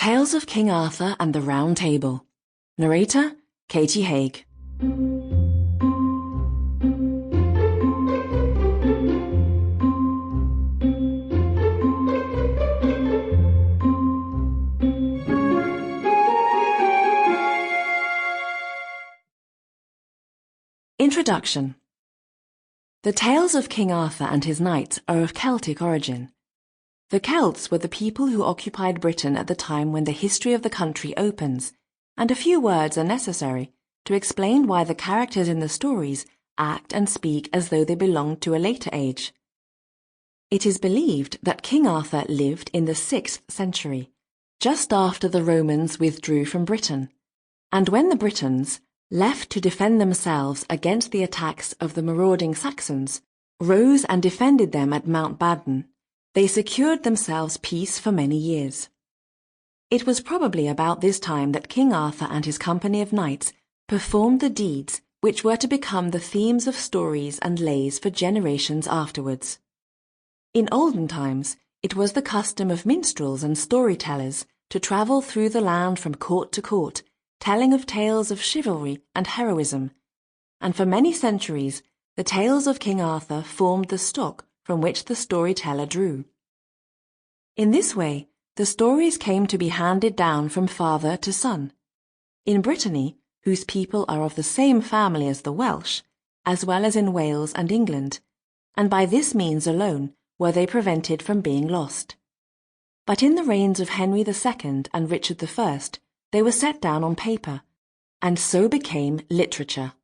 Tales of King Arthur and the Round Table. Narrator, Katie Haigh. Introduction. The tales of King Arthur and his knights are of Celtic origin. The Celts were the people who occupied Britain at the time when the history of the country opens, and a few words are necessary to explain why the characters in the stories act and speak as though they belonged to a later age. It is believed that King Arthur lived in the 6th century, just after the Romans withdrew from Britain, and when the Britons, left to defend themselves against the attacks of the marauding Saxons, rose and defended them at Mount Badon, they secured themselves peace for many years. It was probably about this time that King Arthur and his company of knights performed the deeds which were to become the themes of stories and lays for generations afterwards. In olden times, it was the custom of minstrels and storytellers to travel through the land from court to court, telling of tales of chivalry and heroism, and for many centuries the tales of King Arthur formed the stock from which the storyteller drew. In this way, the stories came to be handed down from father to son. In Brittany, whose people are of the same family as the Welsh, as well as in Wales and England, and by this means alone were they prevented from being lost. But in the reigns of Henry II and Richard I, they were set down on paper, and so became literature.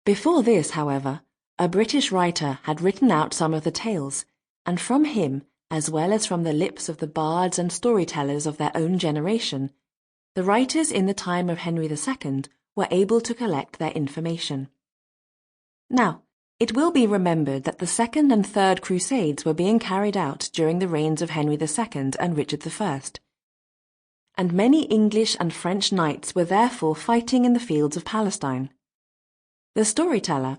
Before this, however, a British writer had written out some of the tales, and from him, as well as from the lips of the bards and storytellers of their own generation, the writers in the time of Henry II were able to collect their information. Now, it will be remembered that the Second and Third Crusades were being carried out during the reigns of Henry II and Richard I, and many English and French knights were therefore fighting in the fields of Palestine. The storyteller,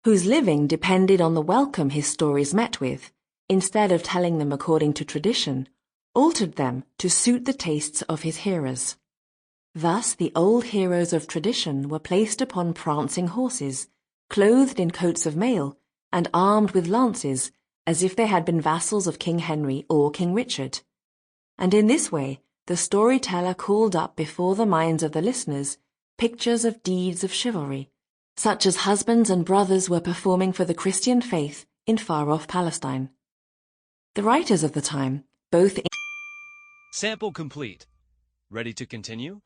whose living depended on the welcome his stories met with, instead of telling them according to tradition, altered them to suit the tastes of his hearers. Thus the old heroes of tradition were placed upon prancing horses, clothed in coats of mail, and armed with lances, as if they had been vassals of King Henry or King Richard. And in this way, the storyteller called up before the minds of the listeners pictures of deeds of chivalry, such as husbands and brothers were performing for the Christian faith in far-off Palestine. The writers of the time, both in Sample complete. Ready to continue?